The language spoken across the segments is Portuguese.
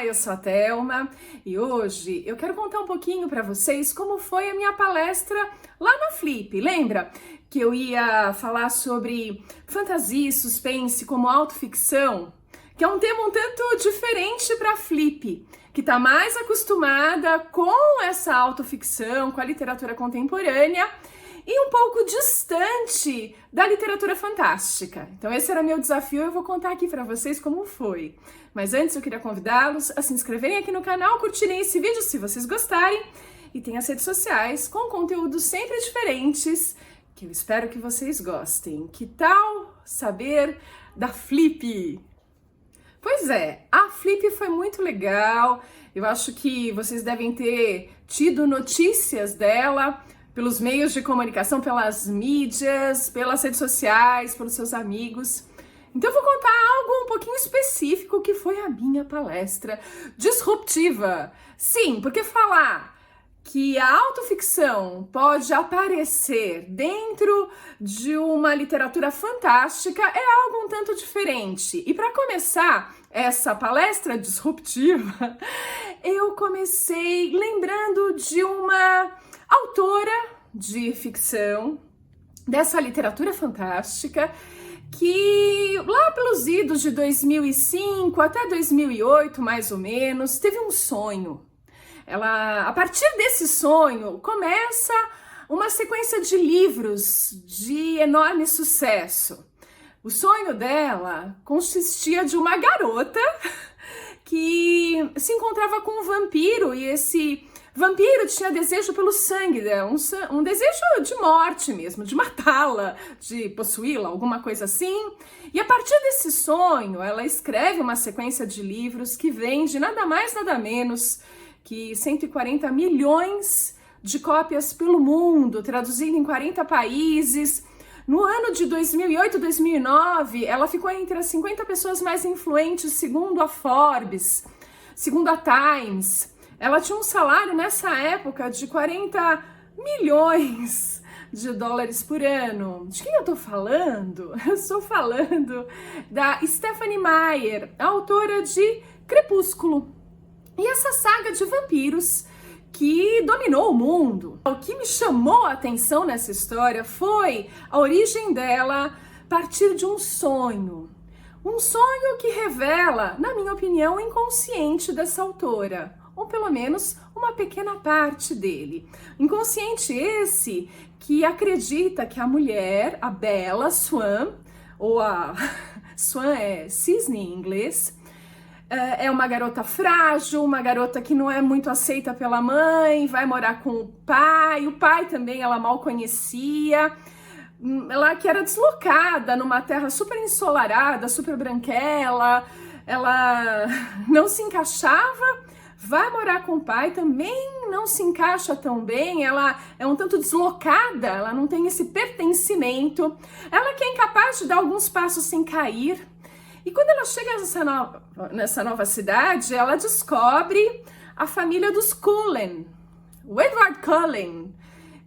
Olá, eu sou a Thelma e hoje eu quero contar um pouquinho para vocês como foi a minha palestra lá na Flip. Lembra que eu ia falar sobre fantasia e suspense como autoficção? Que é um tema um tanto diferente para a Flip, que está mais acostumada com essa autoficção, com a literatura contemporânea, e um pouco distante da literatura fantástica. Então esse era meu desafio e eu vou contar aqui para vocês como foi. Mas antes eu queria convidá-los a se inscreverem aqui no canal, curtirem esse vídeo se vocês gostarem e tem as redes sociais com conteúdos sempre diferentes que eu espero que vocês gostem. Que tal saber da Flip? Pois é, a Flip foi muito legal, eu acho que vocês devem ter tido notícias dela pelos meios de comunicação, pelas mídias, pelas redes sociais, pelos seus amigos. Então eu vou contar algo um pouquinho específico que foi a minha palestra disruptiva. Sim, porque falar que a autoficção pode aparecer dentro de uma literatura fantástica é algo um tanto diferente. E para começar essa palestra disruptiva, eu comecei lembrando de uma autora de ficção dessa literatura fantástica que lá pelos idos de 2005 até 2008, mais ou menos, teve um sonho. Ela, a partir desse sonho, começa uma sequência de livros de enorme sucesso. O sonho dela consistia de uma garota que se encontrava com um vampiro e esse vampiro tinha desejo pelo sangue dela, um desejo de morte mesmo, de matá-la, de possuí-la, alguma coisa assim. E a partir desse sonho, ela escreve uma sequência de livros que vende nada mais, nada menos que 140 milhões de cópias pelo mundo, traduzido em 40 países. No ano de 2008 e 2009, ela ficou entre as 50 pessoas mais influentes, segundo a Forbes, segundo a Times. Ela tinha um salário nessa época de 40 milhões de dólares por ano. De quem eu tô falando? Eu estou falando da Stephenie Meyer, autora de Crepúsculo. E essa saga de vampiros que dominou o mundo. O que me chamou a atenção nessa história foi a origem dela a partir de um sonho. Um sonho que revela, na minha opinião, o inconsciente dessa autora, ou pelo menos uma pequena parte dele. Inconsciente esse que acredita que a mulher, a Bella Swan, ou a Swan é cisne em inglês, é uma garota frágil, uma garota que não é muito aceita pela mãe, vai morar com o pai também ela mal conhecia, ela que era deslocada numa terra super ensolarada, super branquela, ela não se encaixava, vai morar com o pai, também não se encaixa tão bem, ela é um tanto deslocada, ela não tem esse pertencimento, ela que é incapaz de dar alguns passos sem cair. E quando ela chega nessa nova cidade, ela descobre a família dos Cullen, o Edward Cullen.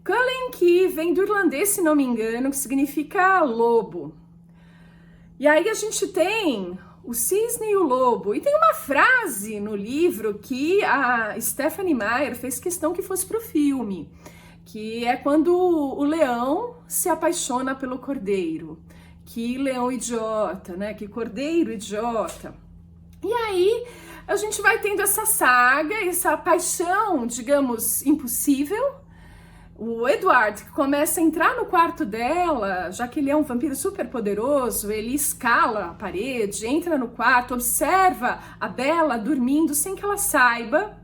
Cullen que vem do irlandês, se não me engano, que significa lobo. E aí a gente tem o cisne e o lobo. E tem uma frase no livro que a Stephenie Meyer fez questão que fosse para o filme, que é quando o leão se apaixona pelo cordeiro. Que leão idiota, né? Que cordeiro idiota. E aí a gente vai tendo essa saga, essa paixão, digamos, impossível. O Edward começa a entrar no quarto dela, já que ele é um vampiro super poderoso, ele escala a parede, entra no quarto, observa a Bella dormindo sem que ela saiba.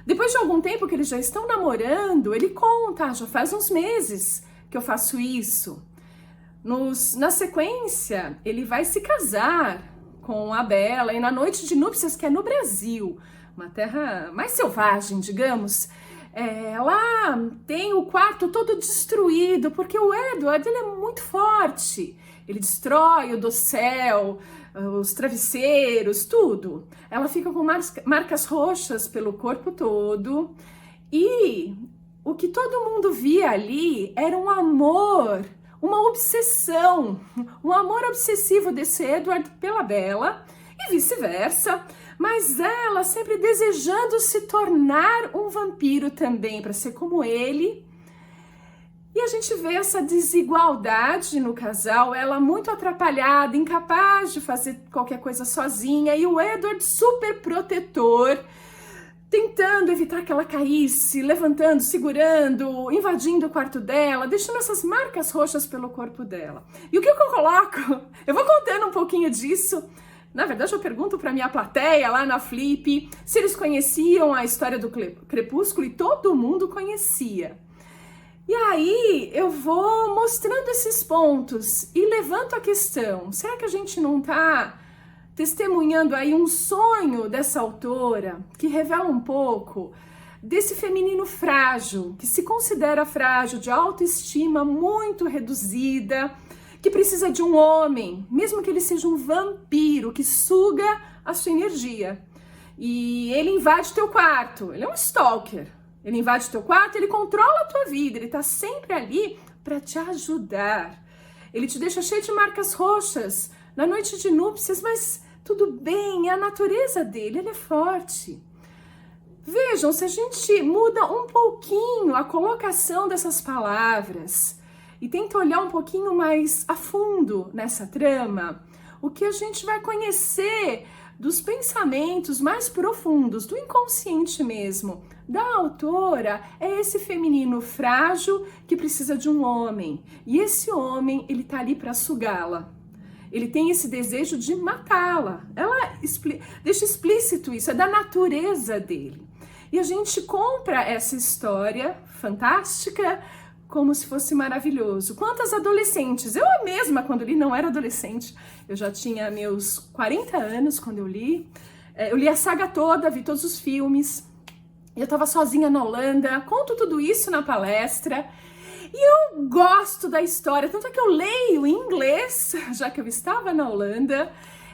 Depois de algum tempo que eles já estão namorando, ele conta, já faz uns meses que eu faço isso. Na sequência, ele vai se casar com a Bella e na noite de núpcias, que é no Brasil, uma terra mais selvagem, digamos, ela tem o quarto todo destruído, porque o Edward ele é muito forte. Ele destrói o dossel, os travesseiros, tudo. Ela fica com marcas roxas pelo corpo todo. E o que todo mundo via ali era um amor, uma obsessão, um amor obsessivo desse Edward pela Bella e vice-versa. mas ela sempre desejando se tornar um vampiro também, para ser como ele. E a gente vê essa desigualdade no casal, ela muito atrapalhada, incapaz de fazer qualquer coisa sozinha, e o Edward super protetor, tentando evitar que ela caísse, levantando, segurando, invadindo o quarto dela, deixando essas marcas roxas pelo corpo dela. E o que eu coloco? Eu vou contando um pouquinho disso. Na verdade, eu pergunto para minha plateia lá na Flip se eles conheciam a história do Crepúsculo, e todo mundo conhecia. E aí eu vou mostrando esses pontos e levanto a questão: será que a gente não está testemunhando aí um sonho dessa autora que revela um pouco desse feminino frágil, que se considera frágil, de autoestima muito reduzida, que precisa de um homem, mesmo que ele seja um vampiro, que suga a sua energia. E ele invade teu quarto, ele é um stalker. Ele invade teu quarto, ele controla a tua vida, ele tá sempre ali para te ajudar. Ele te deixa cheio de marcas roxas na noite de núpcias, mas tudo bem, é a natureza dele, ele é forte. Vejam, se a gente muda um pouquinho a colocação dessas palavras e tenta olhar um pouquinho mais a fundo nessa trama, o que a gente vai conhecer dos pensamentos mais profundos, do inconsciente mesmo, da autora, é esse feminino frágil que precisa de um homem. E esse homem, ele tá ali para sugá-la. Ele tem esse desejo de matá-la. Ela deixa explícito isso, é da natureza dele. E a gente compra essa história fantástica como se fosse maravilhoso. Quantas adolescentes, eu mesma quando li, não era adolescente, eu já tinha meus 40 anos quando eu li a saga toda, vi todos os filmes, eu tava sozinha na Holanda, conto tudo isso na palestra, e eu gosto da história, tanto é que eu leio em inglês, já que eu estava na Holanda,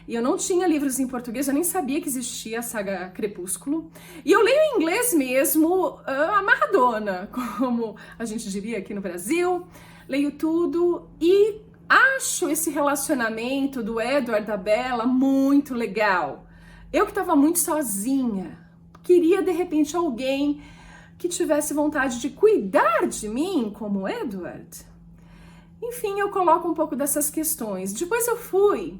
e eu não tinha livros em português, eu nem sabia que existia a saga Crepúsculo. E eu leio em inglês mesmo, amarradona, como a gente diria aqui no Brasil. Leio tudo e acho esse relacionamento do Edward e da Bella muito legal. Eu que estava muito sozinha, queria de repente alguém que tivesse vontade de cuidar de mim como Edward. Enfim, eu coloco um pouco dessas questões. Depois eu fui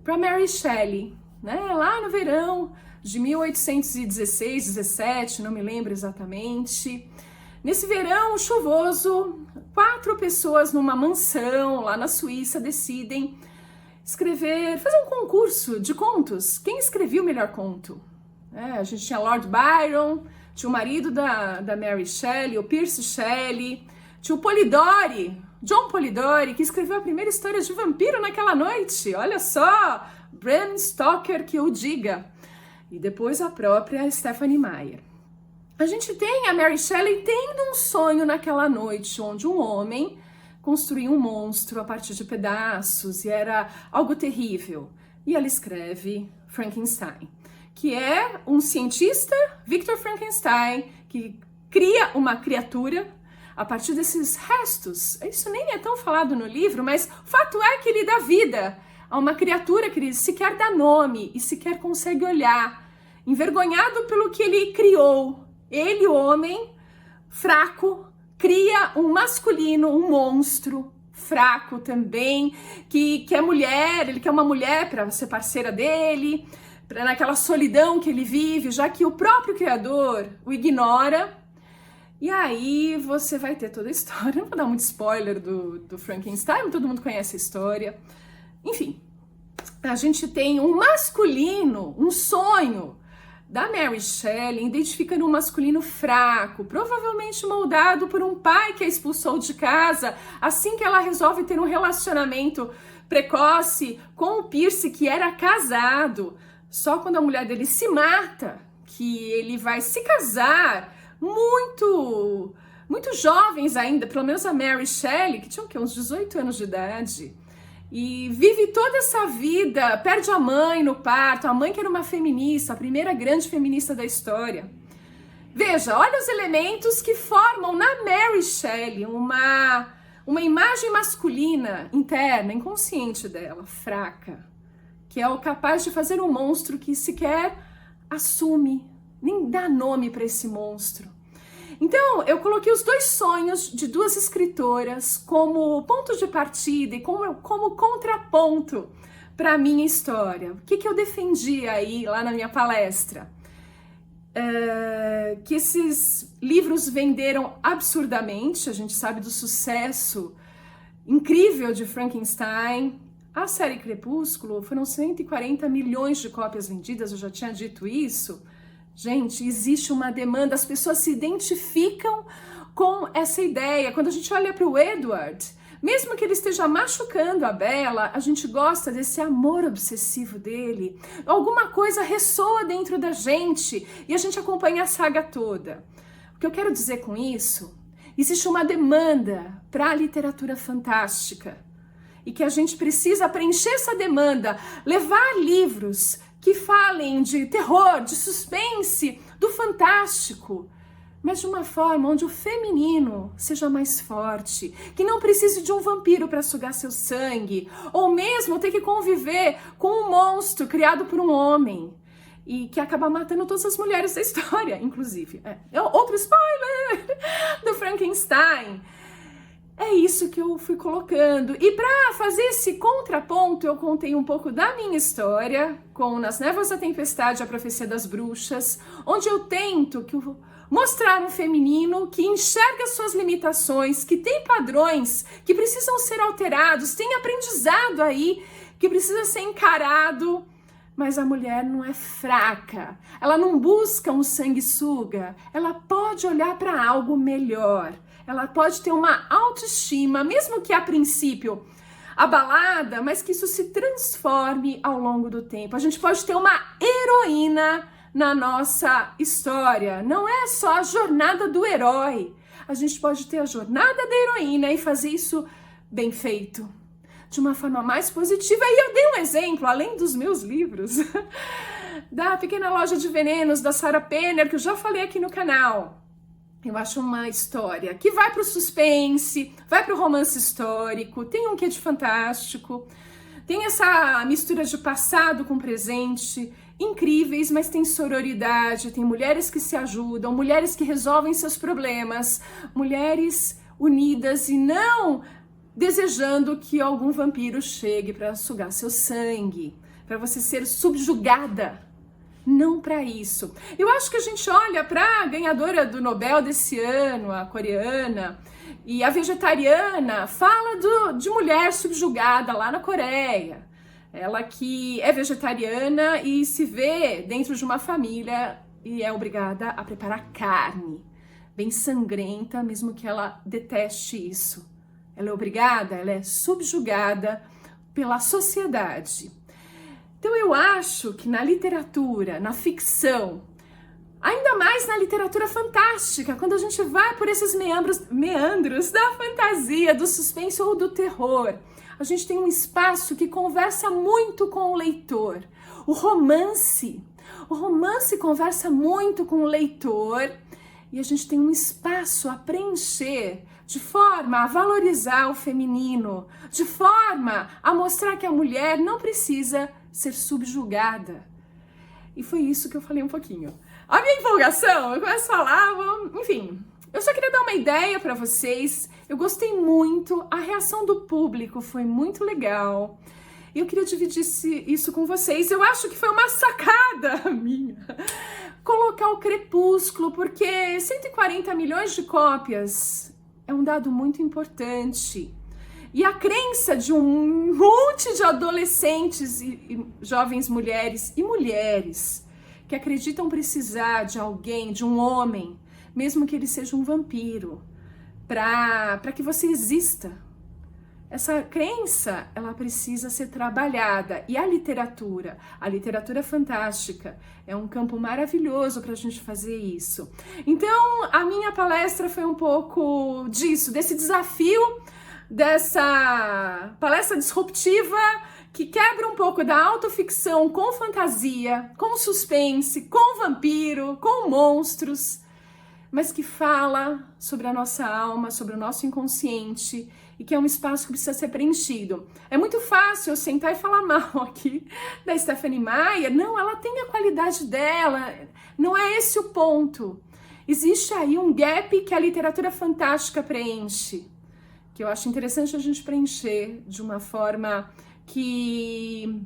para Mary Shelley, né? Lá no verão de 1816, 17, não me lembro exatamente. Nesse verão chuvoso, 4 pessoas numa mansão lá na Suíça decidem fazer um concurso de contos. Quem escrevia o melhor conto? A gente tinha Lord Byron, tinha o marido da Mary Shelley, o Percy Shelley, tinha o Polidori, John Polidori, que escreveu a primeira história de vampiro naquela noite. Olha só, Bram Stoker que o diga. E depois a própria Stephenie Meyer. A gente tem a Mary Shelley tendo um sonho naquela noite, onde um homem construiu um monstro a partir de pedaços e era algo terrível. E ela escreve Frankenstein, que é um cientista, Victor Frankenstein, que cria uma criatura a partir desses restos. Isso nem é tão falado no livro, mas o fato é que ele dá vida a uma criatura que ele sequer dá nome e sequer consegue olhar, envergonhado pelo que ele criou. Ele, o homem, fraco, cria um masculino, um monstro, fraco também, que quer mulher, ele quer uma mulher para ser parceira dele, naquela solidão que ele vive, já que o próprio criador o ignora. E aí você vai ter toda a história, não vou dar muito spoiler do Frankenstein, todo mundo conhece a história. Enfim, a gente tem um masculino, um sonho da Mary Shelley, identificando um masculino fraco, provavelmente moldado por um pai que a expulsou de casa, assim que ela resolve ter um relacionamento precoce com o Percy, que era casado. Só quando a mulher dele se mata, que ele vai se casar, muito jovens ainda, pelo menos a Mary Shelley, que tinha o quê? Uns 18 anos de idade, e vive toda essa vida, perde a mãe no parto, a mãe que era uma feminista, a primeira grande feminista da história. Veja, olha os elementos que formam na Mary Shelley uma imagem masculina, interna, inconsciente dela, fraca, que é o capaz de fazer um monstro que sequer assume, nem dá nome para esse monstro. Então, eu coloquei os 2 sonhos de 2 escritoras como ponto de partida e como contraponto para a minha história. O que eu defendi aí lá na minha palestra? Que esses livros venderam absurdamente, a gente sabe do sucesso incrível de Frankenstein. A série Crepúsculo foram 140 milhões de cópias vendidas, eu já tinha dito isso. Gente, existe uma demanda, as pessoas se identificam com essa ideia. Quando a gente olha para o Edward, mesmo que ele esteja machucando a Bella, a gente gosta desse amor obsessivo dele. Alguma coisa ressoa dentro da gente e a gente acompanha a saga toda. O que eu quero dizer com isso? Existe uma demanda para a literatura fantástica e que a gente precisa preencher essa demanda, levar livros que falem de terror, de suspense, do fantástico, mas de uma forma onde o feminino seja mais forte, que não precise de um vampiro para sugar seu sangue, ou mesmo ter que conviver com um monstro criado por um homem e que acaba matando todas as mulheres da história, inclusive. Outro spoiler do Frankenstein. É isso que eu fui colocando. E para fazer esse contraponto, eu contei um pouco da minha história com Nas Névoas da Tempestade, A Profecia das Bruxas, onde eu tento mostrar um feminino que enxerga suas limitações, que tem padrões que precisam ser alterados, tem aprendizado aí que precisa ser encarado. Mas a mulher não é fraca, ela não busca um sanguessuga, ela pode olhar para algo melhor. Ela pode ter uma autoestima, mesmo que a princípio abalada, mas que isso se transforme ao longo do tempo. A gente pode ter uma heroína na nossa história. Não é só a jornada do herói. A gente pode ter a jornada da heroína e fazer isso bem feito, de uma forma mais positiva. E eu dei um exemplo, além dos meus livros, da Pequena Loja de Venenos, da Sarah Penner, que eu já falei aqui no canal. Eu acho uma história que vai para o suspense, vai para o romance histórico, tem um quê de fantástico, tem essa mistura de passado com presente, incríveis, mas tem sororidade, tem mulheres que se ajudam, mulheres que resolvem seus problemas, mulheres unidas e não desejando que algum vampiro chegue para sugar seu sangue, para você ser subjugada. Não para isso. Eu acho que a gente olha para a ganhadora do Nobel desse ano, a coreana, e a vegetariana fala de mulher subjugada lá na Coreia. Ela que é vegetariana e se vê dentro de uma família e é obrigada a preparar carne, bem sangrenta, mesmo que ela deteste isso. Ela é obrigada, ela é subjugada pela sociedade. Então eu acho que na literatura, na ficção, ainda mais na literatura fantástica, quando a gente vai por esses meandros da fantasia, do suspense ou do terror, a gente tem um espaço que conversa muito com o leitor. O romance conversa muito com o leitor e a gente tem um espaço a preencher de forma a valorizar o feminino, de forma a mostrar que a mulher não precisa ser subjugada. E foi isso que eu falei um pouquinho. A minha empolgação, eu começo a falar, enfim, eu só queria dar uma ideia para vocês. Eu gostei muito, a reação do público foi muito legal. E eu queria dividir isso com vocês. Eu acho que foi uma sacada minha colocar o Crepúsculo, porque 140 milhões de cópias é um dado muito importante. E a crença de um monte de adolescentes e jovens mulheres e mulheres que acreditam precisar de alguém, de um homem, mesmo que ele seja um vampiro, para que você exista. Essa crença, ela precisa ser trabalhada. E a literatura fantástica, é um campo maravilhoso para a gente fazer isso. Então, a minha palestra foi um pouco disso, desse desafio, dessa palestra disruptiva que quebra um pouco da autoficção com fantasia, com suspense, com vampiro, com monstros, mas que fala sobre a nossa alma, sobre o nosso inconsciente e que é um espaço que precisa ser preenchido. É muito fácil eu sentar e falar mal aqui da Stephenie Meyer. Não, ela tem a qualidade dela, não é esse o ponto. Existe aí um gap que a literatura fantástica preenche, que eu acho interessante a gente preencher de uma forma que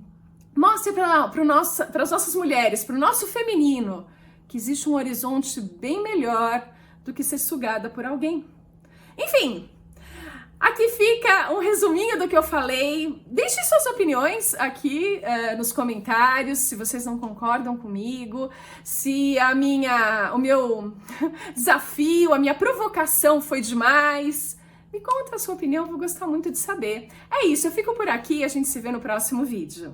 mostre para as nossas mulheres, para o nosso feminino, que existe um horizonte bem melhor do que ser sugada por alguém. Enfim, aqui fica um resuminho do que eu falei. Deixem suas opiniões aqui nos comentários, se vocês não concordam comigo, se o meu desafio, a minha provocação foi demais. Me conta a sua opinião, eu vou gostar muito de saber. É isso, eu fico por aqui e a gente se vê no próximo vídeo.